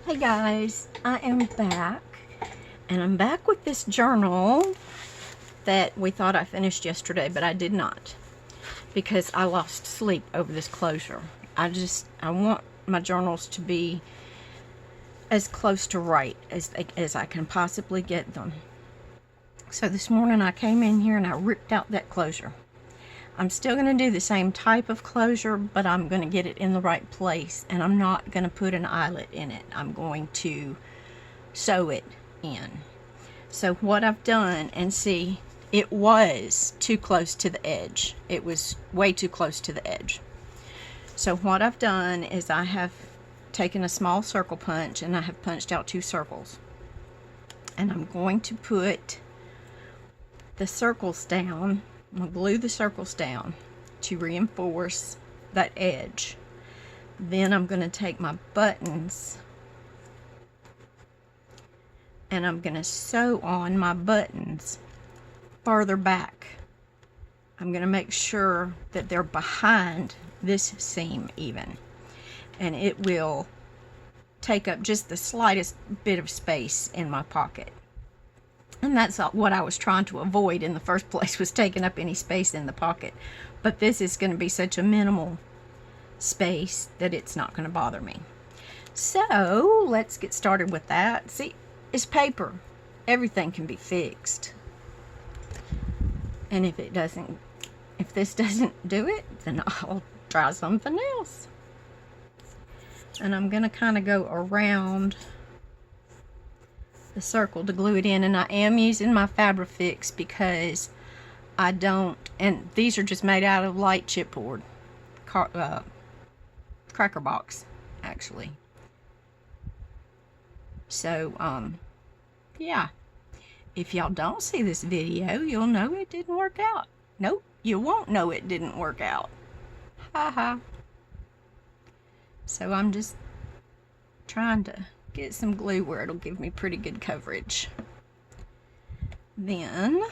Hey guys, I am back, and I'm back with this journal that we thought I finished yesterday, but I did not, because I lost sleep over this closure. I want my journals to be as close to right as I can possibly get them. So this morning I came in here and I ripped out that closure. I'm still going to do the same type of closure, but I'm going to get it in the right place, and I'm not going to put an eyelet in it. I'm going to sew it in. So what I've done, and see, it was too close to the edge. It was way too close to the edge. So what I've done is I have taken a small circle punch and I have punched out 2 circles. And I'm going to put the circles down. I'm going to glue the circles down to reinforce that edge. Then I'm going to take my buttons and I'm going to sew on my buttons farther back. I'm going to make sure that they're behind this seam even. And it will take up just the slightest bit of space in my pocket. And that's what I was trying to avoid in the first place, was taking up any space in the pocket. But this is going to be such a minimal space that it's not going to bother me. So let's get started with that. See, it's paper. Everything can be fixed. And if this doesn't do it, then I'll try something else. And I'm going to kind of go around the circle to glue it in, and I am using my Fabrifix because I don't, and these are just made out of light chipboard, cracker box actually. So yeah, if y'all don't see this video, you'll know it didn't work out. Nope, you won't know it didn't work out. Haha. So I'm just trying to get some glue where it'll give me pretty good coverage. Then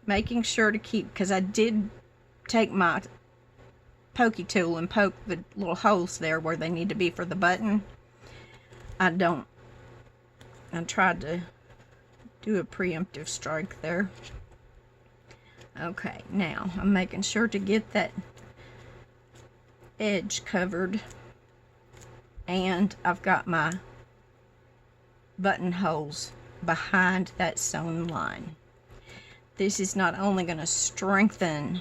making sure to keep, because I did take my pokey tool and poke the little holes there where they need to be for the button. I tried to do a preemptive strike there. Okay, now I'm making sure to get that edge covered, and I've got my buttonholes behind that sewn line. This is not only going to strengthen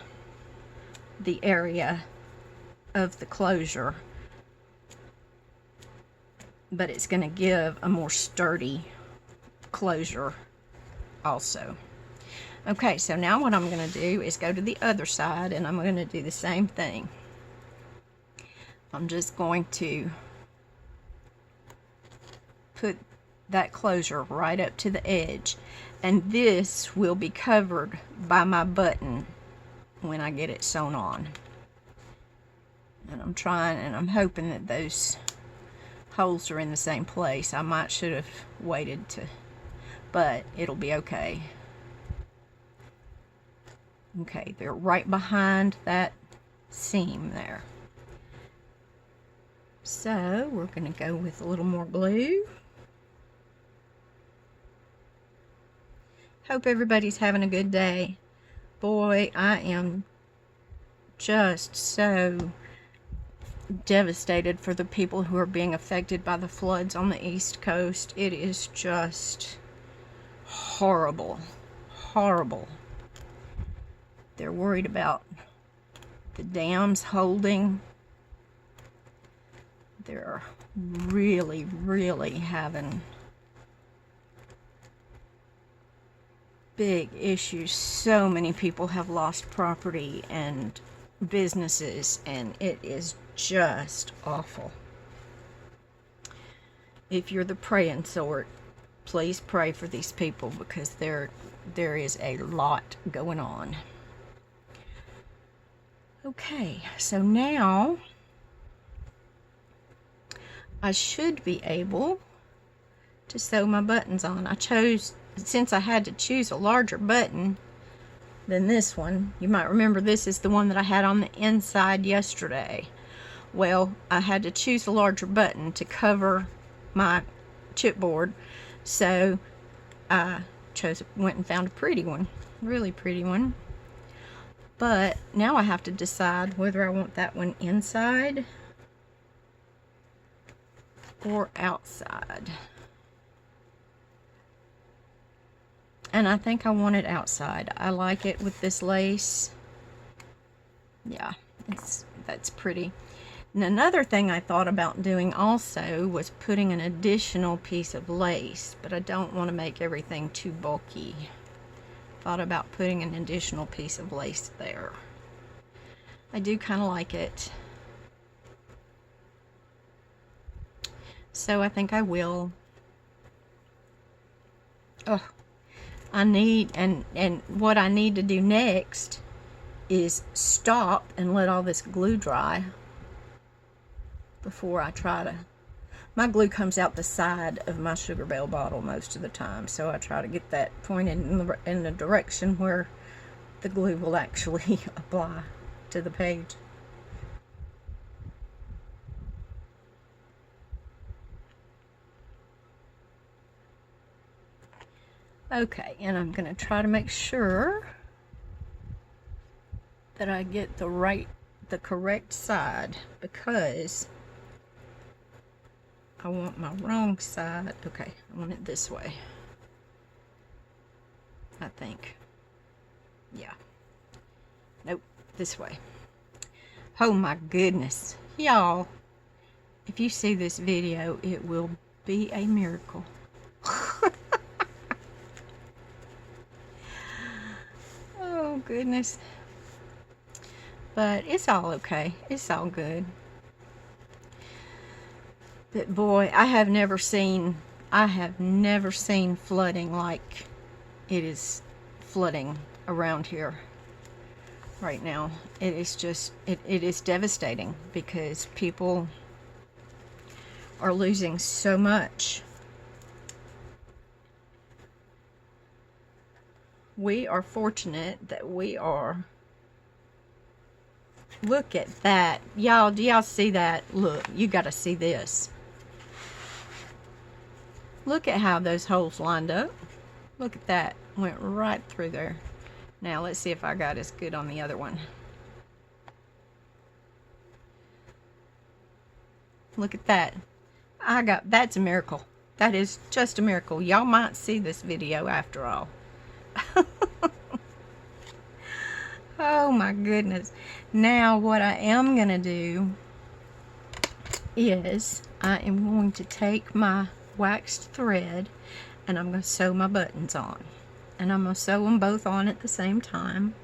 the area of the closure, but it's going to give a more sturdy closure also. Okay, so now what I'm going to do is go to the other side, and I'm going to do the same thing. I'm just going to put that closure right up to the edge, and this will be covered by my button when I get it sewn on. And I'm hoping that those holes are in the same place. I might should have waited but it'll be okay. Okay, they're right behind that seam there. So we're going to go with a little more glue. Hope everybody's having a good day. Boy, I am just so devastated for the people who are being affected by the floods on the East Coast. It is just horrible, horrible. They're worried about the dams holding. They're really, really having big issues. So many people have lost property and businesses, and it is just awful. If you're the praying sort, please pray for these people, because there is a lot going on. Okay, so now I should be able to sew my buttons on. Since I had to choose a larger button than this one, you might remember this is the one that I had on the inside yesterday. Well, I had to choose a larger button to cover my chipboard, so I went and found a pretty one, really pretty one. But now I have to decide whether I want that one inside or outside. And I think I want it outside. I like it with this lace. Yeah, that's pretty. And another thing I thought about doing also was putting an additional piece of lace, but I don't want to make everything too bulky. Thought about putting an additional piece of lace there. I do kind of like it. So I think I will. Oh, I need, and what I need to do next is stop and let all this glue dry before I try to. My glue comes out the side of my Sugar Bell bottle most of the time, so I try to get that pointed in the direction where the glue will actually apply to the page. Okay, and I'm going to try to make sure that I get the correct side, because I want my wrong side. Okay, I want it this way, I think. Yeah. Nope, this way. Oh my goodness. Y'all, if you see this video, it will be a miracle. Oh goodness. But it's all okay. It's all good. But boy, I have never seen flooding like it is flooding around here right now. It is just, it is devastating, because people are losing so much. We are fortunate that we are. Look at that. Y'all, do y'all see that? Look, you got to see this. Look at how those holes lined up. Look at that. Went right through there. Now, let's see if I got as good on the other one. Look at that. That's a miracle. That is just a miracle. Y'all might see this video after all. Oh my goodness. Now what I am going to do is I am going to take my waxed thread and I'm going to sew my buttons on. And I'm going to sew them both on at the same time.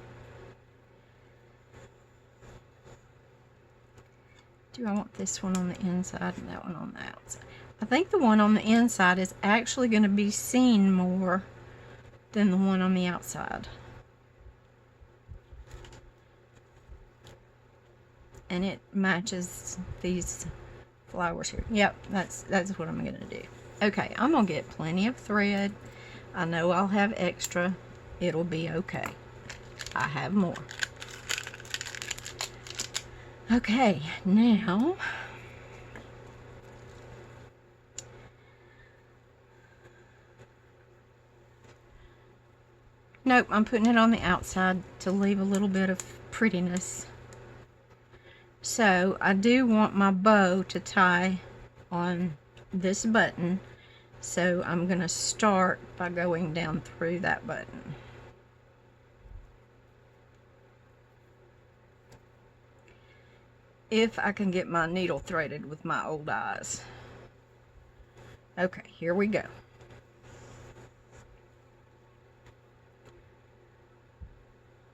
Do I want this one on the inside and that one on the outside? I think the one on the inside is actually going to be seen more than the one on the outside. And it matches these flowers here. Yep, that's what I'm going to do. Okay, I'm going to get plenty of thread. I know I'll have extra. It'll be okay. I have more. Okay, now nope, I'm putting it on the outside to leave a little bit of prettiness. So I do want my bow to tie on this button, so I'm going to start by going down through that button. If I can get my needle threaded with my old eyes. Okay, here we go.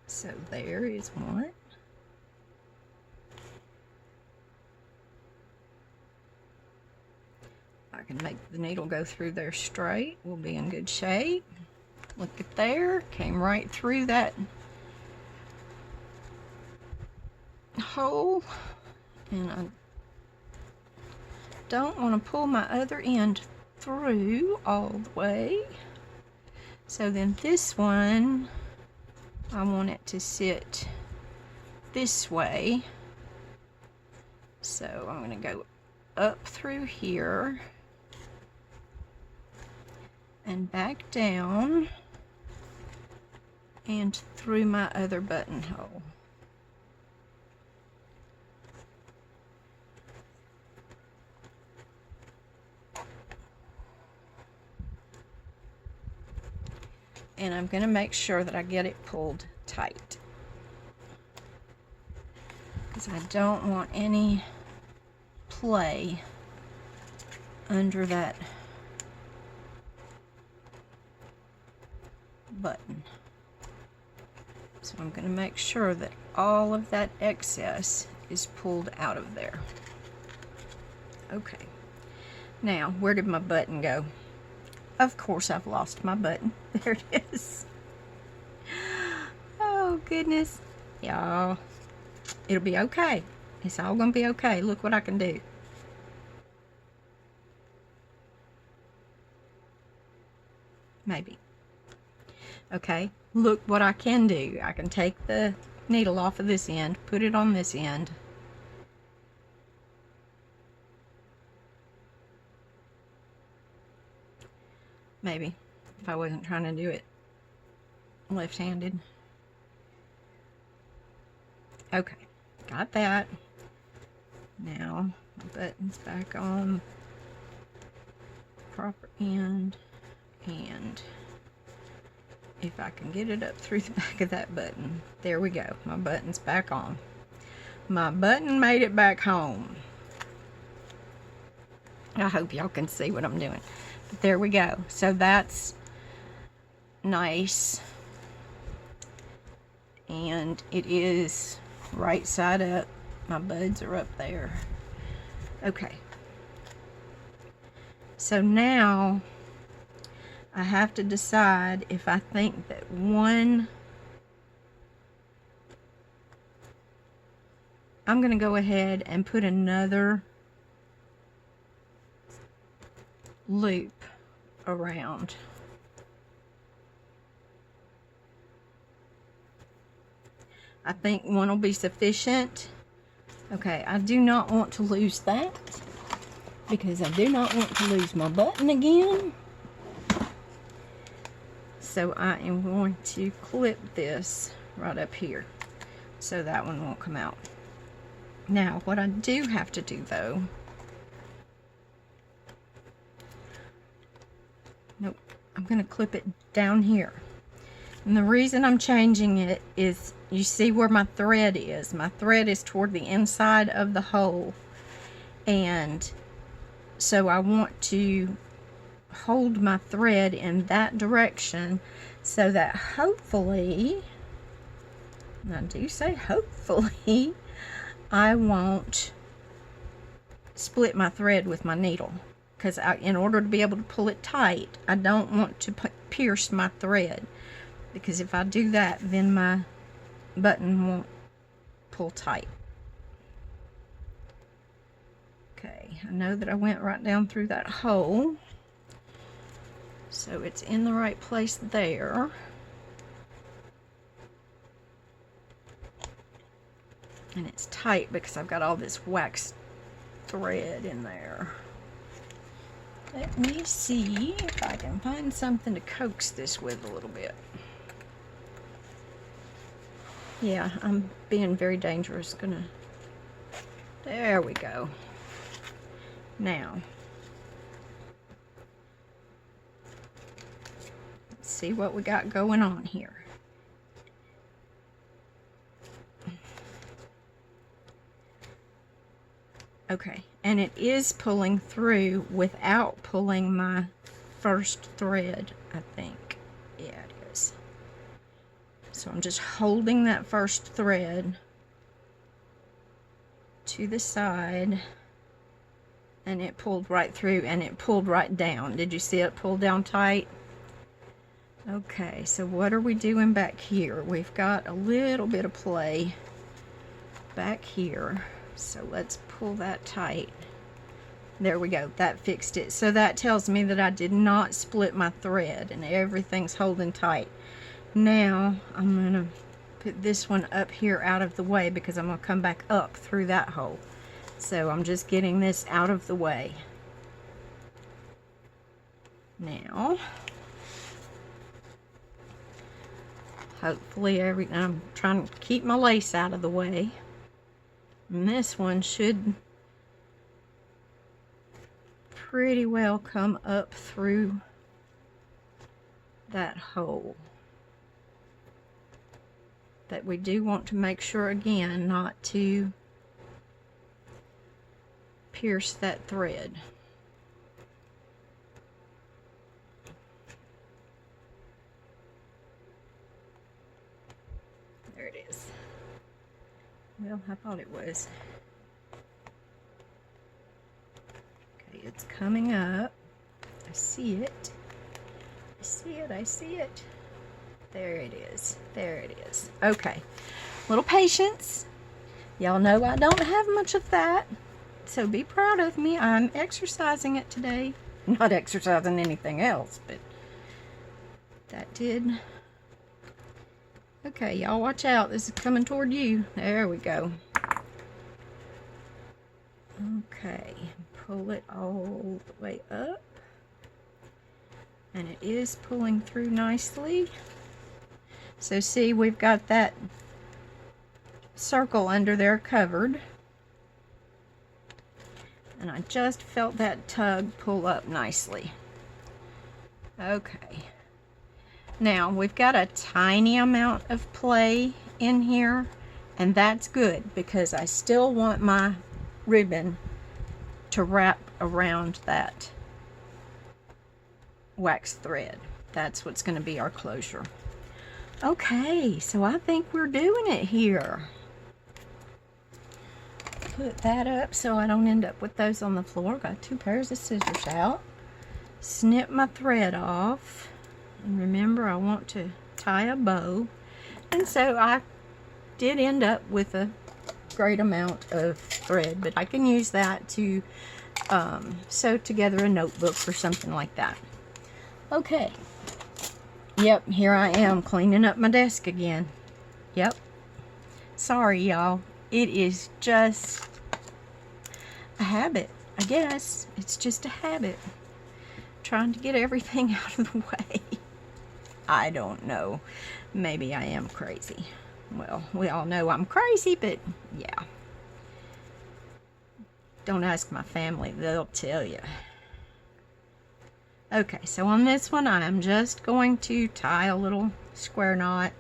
So there is one. I can make the needle go through there straight. We'll be in good shape. Look at there. Came right through that hole. And I don't want to pull my other end through all the way. So then this one, I want it to sit this way. So I'm going to go up through here and back down and through my other buttonhole. And I'm going to make sure that I get it pulled tight, because I don't want any play under that button. So I'm going to make sure that all of that excess is pulled out of there. Okay, now where did my button go? Of course I've lost my button. There it is. Oh goodness. Y'all, it'll be okay. It's all gonna be okay. Look what I can do. Maybe. Okay, look what I can do. I can take the needle off of this end, put it on this end. Maybe, if I wasn't trying to do it left-handed. Okay, got that. Now, my button's back on proper end, and if I can get it up through the back of that button, there we go. My button's back on. My button made it back home. I hope y'all can see what I'm doing. But there we go. So that's nice. And it is right side up. My buds are up there. Okay. So now I have to decide if I think that one, I'm going to go ahead and put another loop around. I think one will be sufficient. Okay, I do not want to lose that, because I do not want to lose my button again. So I am going to clip this right up here so that one won't come out. Now, what I do have to do though, nope, I'm going to clip it down here. And the reason I'm changing it is, you see where my thread is. My thread is toward the inside of the hole. And so I want to hold my thread in that direction so that hopefully, and I do say hopefully, I won't split my thread with my needle. Because in order to be able to pull it tight, I don't want to pierce my thread. Because if I do that, then my button won't pull tight. Okay, I know that I went right down through that hole. So it's in the right place there. And it's tight because I've got all this wax thread in there. Let me see if I can find something to coax this with a little bit. Yeah, I'm being very dangerous. There we go. Now, let's see what we got going on here. Okay, and it is pulling through without pulling my first thread, I think. Yeah, it is. So I'm just holding that first thread to the side, and it pulled right through, and it pulled right down. Did you see it pull down tight? Okay, so what are we doing back here? We've got a little bit of play back here. So let's pull that tight. There we go. That fixed it. So that tells me that I did not split my thread and everything's holding tight. Now I'm going to put this one up here out of the way because I'm going to come back up through that hole. So I'm just getting this out of the way. Now, hopefully I'm trying to keep my lace out of the way. And this one should pretty well come up through that hole. But we do want to make sure again not to pierce that thread. There it is. Well, I thought it was. Okay, it's coming up. I see it. I see it. I see it. There it is. There it is. Okay. Little patience. Y'all know I don't have much of that. So be proud of me. I'm exercising it today. Not exercising anything else, but that did. Okay, y'all watch out. This is coming toward you. There we go. Okay. Pull it all the way up. And it is pulling through nicely. So see, we've got that circle under there covered. And I just felt that tug pull up nicely. Okay. Now, we've got a tiny amount of play in here, and that's good because I still want my ribbon to wrap around that wax thread. That's what's going to be our closure. Okay, so I think we're doing it here. Put that up so I don't end up with those on the floor. Got 2 pairs of scissors out. Snip my thread off. And remember, I want to tie a bow. And so I did end up with a great amount of thread, but I can use that to sew together a notebook or something like that. Okay. Yep, here I am cleaning up my desk again. Yep. Sorry, y'all. It is just a habit, I guess. It's just a habit. Trying to get everything out of the way. I don't know. Maybe I am crazy. Well, we all know I'm crazy, but yeah. Don't ask my family, they'll tell you. Okay, so on this one, I'm just going to tie a little square knot.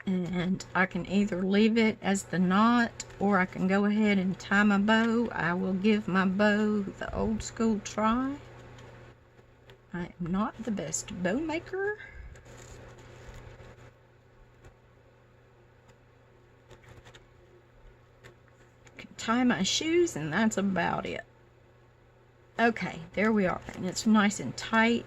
And I can either leave it as the knot, or I can go ahead and tie my bow. I will give my bow the old school try. I am not the best bow maker. Can tie my shoes, and that's about it. Okay, there we are, and it's nice and tight.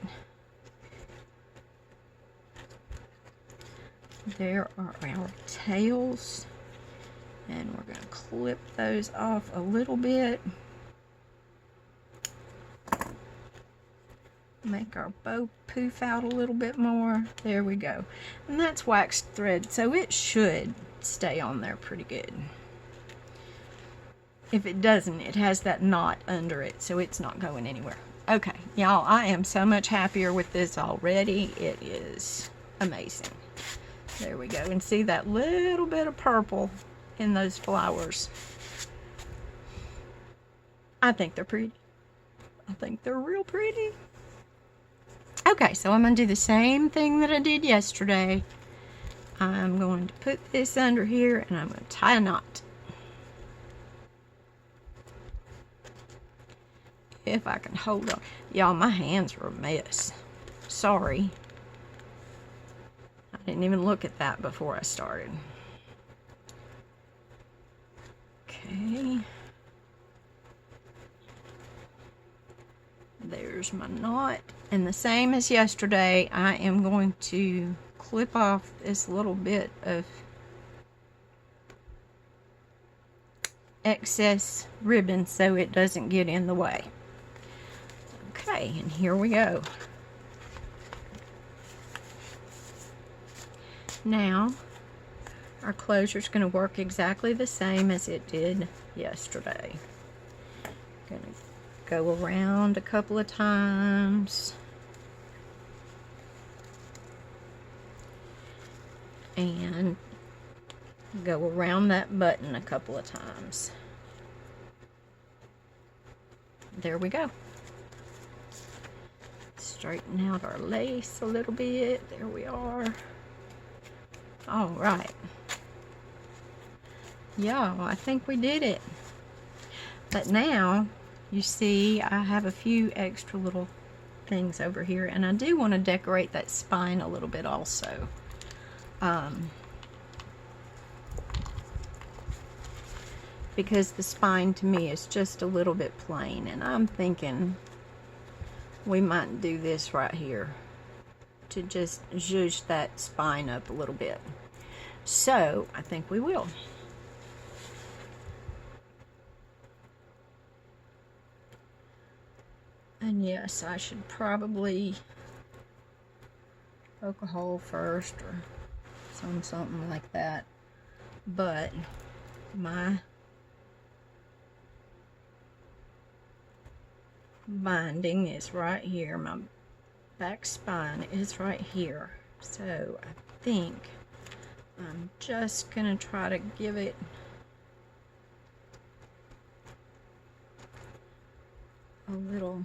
There are our tails, and we're going to clip those off a little bit. Make our bow poof out a little bit more. There we go. And that's waxed thread, so it should stay on there pretty good. If it doesn't, it has that knot under it, so it's not going anywhere. Okay, y'all, I am so much happier with this already. It is amazing. There we go. And see that little bit of purple in those flowers. I think they're pretty. I think they're real pretty. Okay, so I'm going to do the same thing that I did yesterday. I'm going to put this under here, and I'm going to tie a knot. If I can hold on. Y'all, my hands are a mess. Sorry. I didn't even look at that before I started. Okay. There's my knot. And the same as yesterday, I am going to clip off this little bit of excess ribbon so it doesn't get in the way. Okay, and here we go. Now, Our closure's going to work exactly the same as it did yesterday. Going to go around a couple of times. And go around that button a couple of times. There we go. Straighten out our lace a little bit. There we are. All right. Yeah, I think we did it. But now, you see, I have a few extra little things over here, and I do want to decorate that spine a little bit also. Because the spine to me is just a little bit plain, and I'm thinking we might do this right here to just zhuzh that spine up a little bit. So I think we will. And yes, I should probably poke a hole first or something like that, but my binding is right here. My back spine is right here. So I think I'm just gonna try to give it a little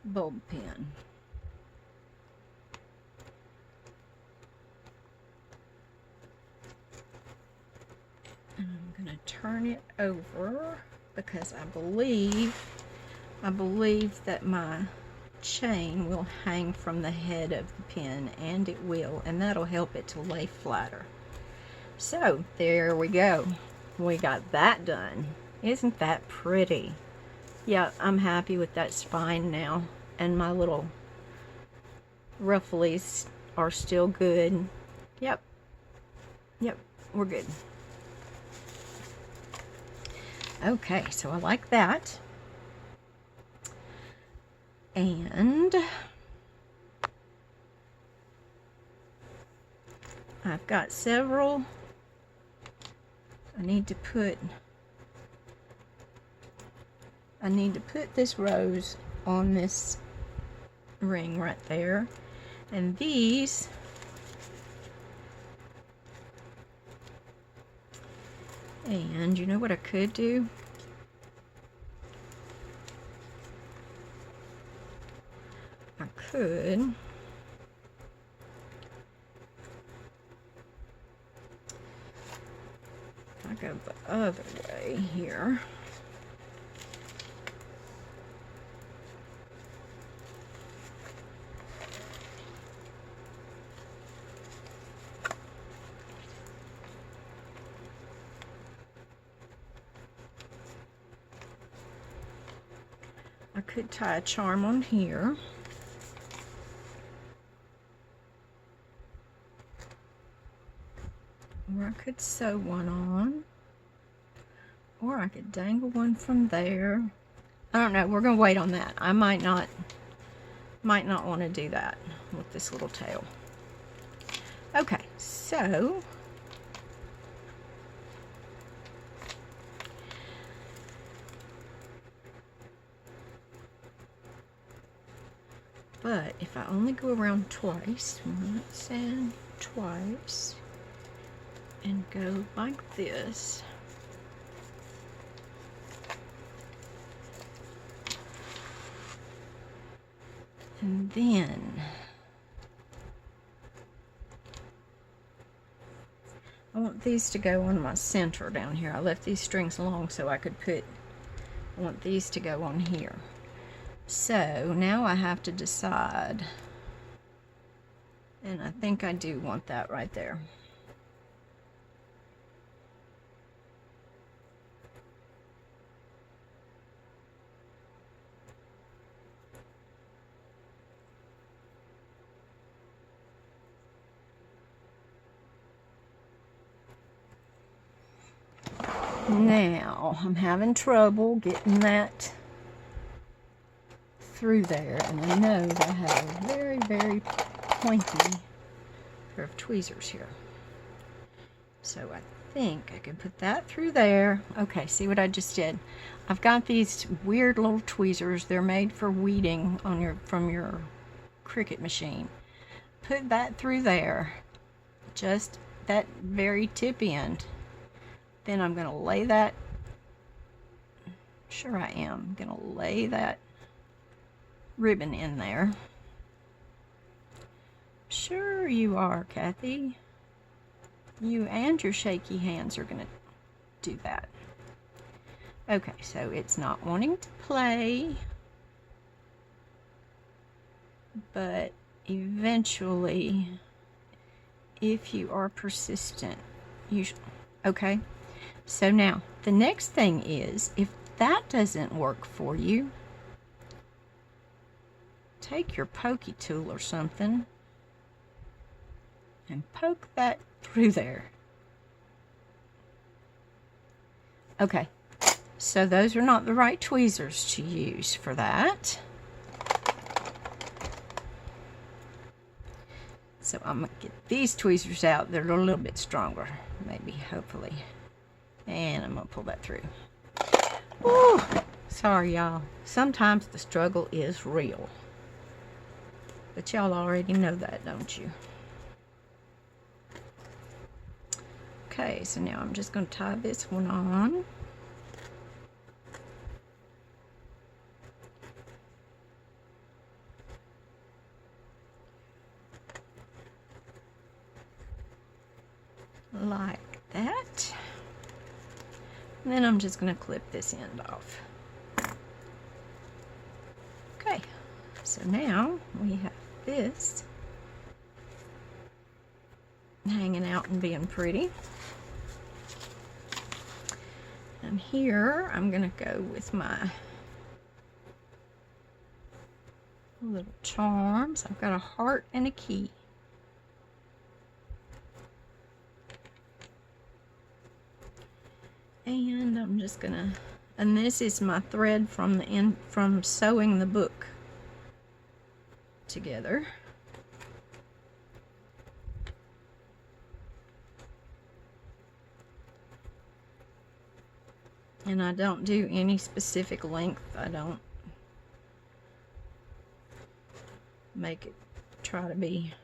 bulb pin. And I'm gonna turn it over because I believe that my chain will hang from the head of the pin, and it will, and that'll help it to lay flatter. So there we go. We got that done. Isn't that pretty? Yeah, I'm happy with that spine now, and my little rufflies are still good. Yep, we're good. Okay, so I like that. And I've got several. I need to put this rose on this ring right there, and these and you know what I could do? I could if I go the other way here. I could tie a charm on here. Or I could sew one on. Or I could dangle one from there. I don't know. We're going to wait on that. I might not want to do that with this little tail. Okay, so but if I only go around twice, once and twice, and go like this, and then I want these to go on my center down here. I left these strings long so I could put, I want these to go on here. So now I have to decide, and I think I do want that right there. Now I'm having trouble getting that through there, and I know that I have a very, very pointy pair of tweezers here. So I think I can put that through there. Okay, see what I just did? I've got these weird little tweezers. They're made for weeding on from your Cricut machine. Put that through there, just that very tip end. Then I'm going to lay that, sure I am, going to lay that ribbon in there. Sure you are, Kathy. You and your shaky hands are going to do that. Okay, so it's not wanting to play, but eventually, if you are persistent, okay. So now, the next thing is, if that doesn't work for you, take your pokey tool or something and poke that through there. Okay, so those are not the right tweezers to use for that. So I'm going to get these tweezers out. They're a little bit stronger, maybe, hopefully. And I'm going to pull that through. Woo! Sorry, y'all. Sometimes the struggle is real. But y'all already know that, don't you? Okay, so now I'm just going to tie this one on. Like that. And then I'm just going to clip this end off. Okay, so now we have this hanging out and being pretty. And here I'm going to go with my little charms. I've got a heart and a key. And I'm just gonna, and this is my thread from sewing the book together. And I don't do any specific length. I don't make it try to be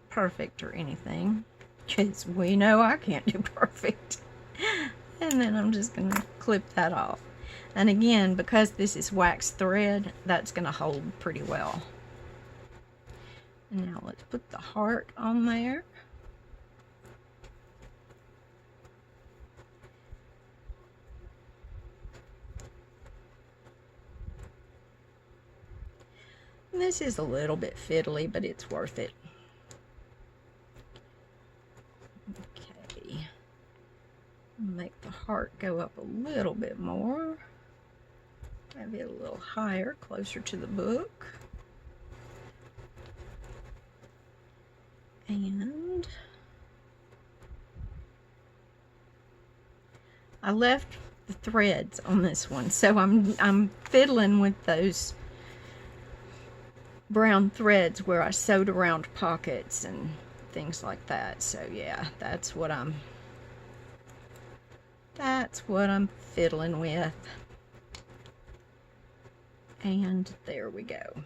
perfect or anything, because we know I can't do perfect. And then I'm just going to clip that off. And again, because this is wax thread, that's going to hold pretty well. And now let's put the heart on there. And this is a little bit fiddly, but it's worth it. Make the heart go up a little bit more. Maybe a little higher, closer to the book. And I left the threads on this one, so I'm fiddling with those brown threads where I sewed around pockets and things like that. So yeah, that's what I'm fiddling with. And there we go.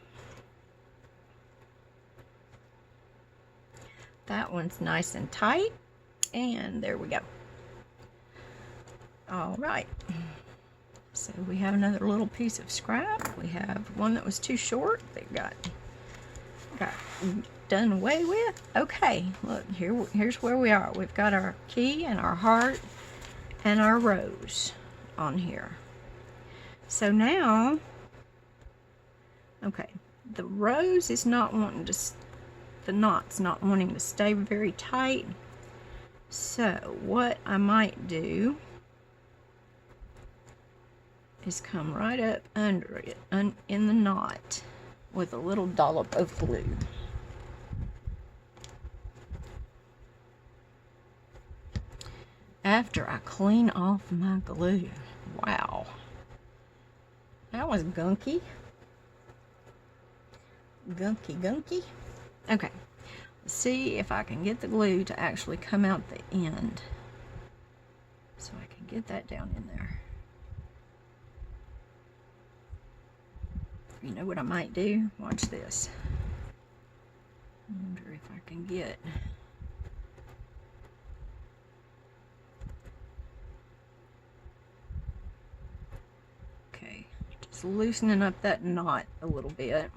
That one's nice and tight, and there we go. All right, so we have another little piece of scrap. We have one that was too short that got done away with. Okay, look, here's where we are. We've got our key and our heart and our rose on here. So now, okay, the rose is not wanting to, the knot's not wanting to stay very tight. So what I might do is come right up under it, in the knot, with a little dollop of glue. After I clean off my glue. Wow. That was gunky. Gunky. Okay. Let's see if I can get the glue to actually come out the end. so I can get that down in there. You know what I might do? Watch this. I wonder if I can get... Okay, just loosening up that knot a little bit.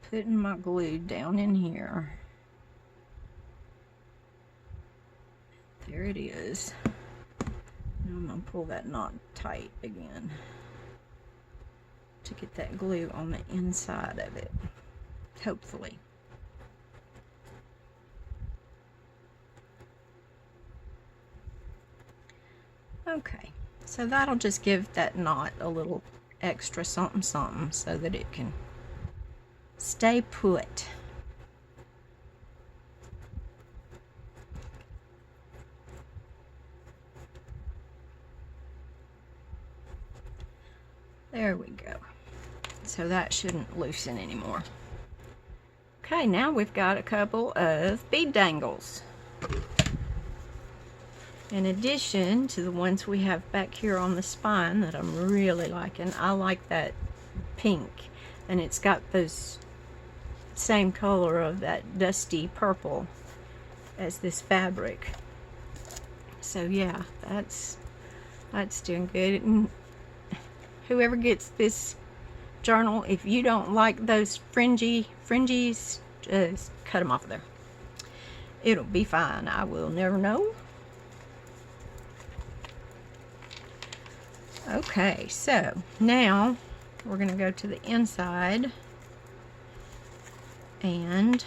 Putting my glue down in here. There it is. Now I'm going to pull that knot tight again to get that glue on the inside of it, hopefully. Okay, so that'll just give that knot a little extra something something so that it can stay put. There we go. So that shouldn't loosen anymore. Okay, now we've got a couple of bead dangles. In addition to the ones we have back here on the spine that I'm really liking, I like that pink, and it's got those same color of that dusty purple as this fabric. So yeah, that's doing good. And whoever gets this journal, if you don't like those fringies, just cut them off of there. It'll be fine. I will never know. Okay, so now we're going to go to the inside and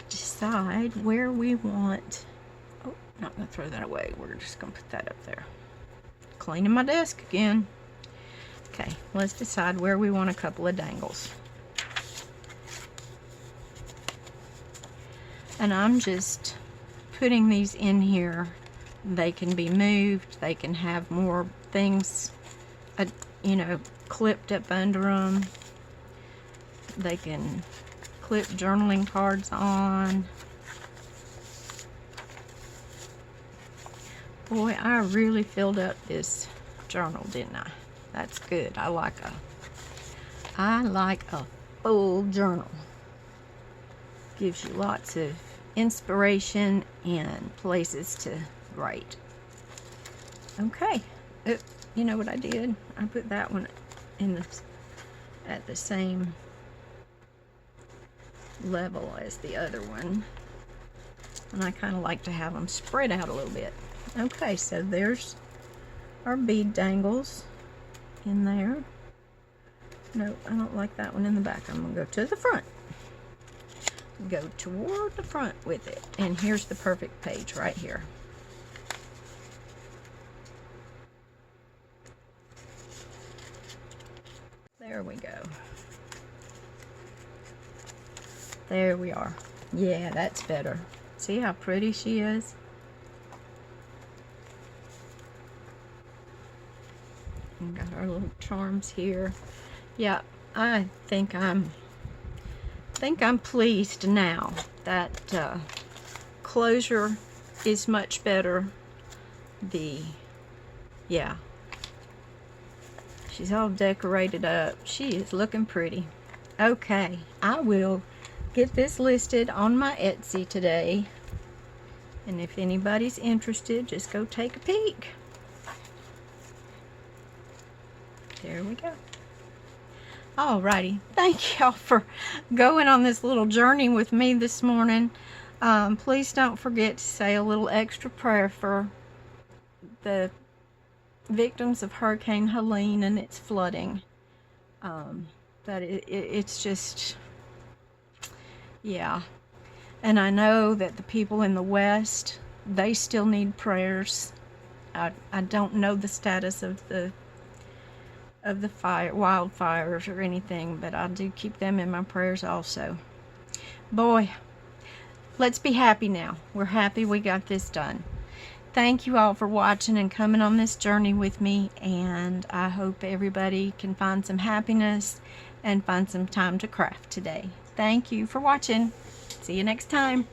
decide where we want. Oh, not going to throw that away. We're just going to put that up there. Cleaning my desk again. Okay, let's decide where we want a couple of dangles. And I'm just putting these in here. They can be moved. They can have more things, you know, clipped up under them. They can clip journaling cards on. Boy, I really filled up this journal, didn't I? That's good. I like a full journal. Gives you lots of inspiration and places to write. Okay. You know what I did? I put that one in at the same level as the other one. And I kind of like to have them spread out a little bit. Okay, so there's our bead dangles in there. No, I don't like that one in the back. I'm going to go to the front. Go toward the front with it. And here's the perfect page right here. There we go. There we are. Yeah, that's better. See how pretty she is? And got our little charms here. Yeah, I think I'm pleased now. That closure is much better. Yeah. She's all decorated up. She is looking pretty. Okay, I will get this listed on my Etsy today. And if anybody's interested, just go take a peek. There we go. Alrighty, thank y'all for going on this little journey with me this morning. Please don't forget to say a little extra prayer for the victims of Hurricane Helene and its flooding. That it's just, yeah. And I know that the people in the West, they still need prayers. I don't know the status of the wildfires or anything, but I do keep them in my prayers also. Boy, let's be happy now. We're happy we got this done. Thank you all for watching and coming on this journey with me, and I hope everybody can find some happiness and find some time to craft today. Thank you for watching. See you next time.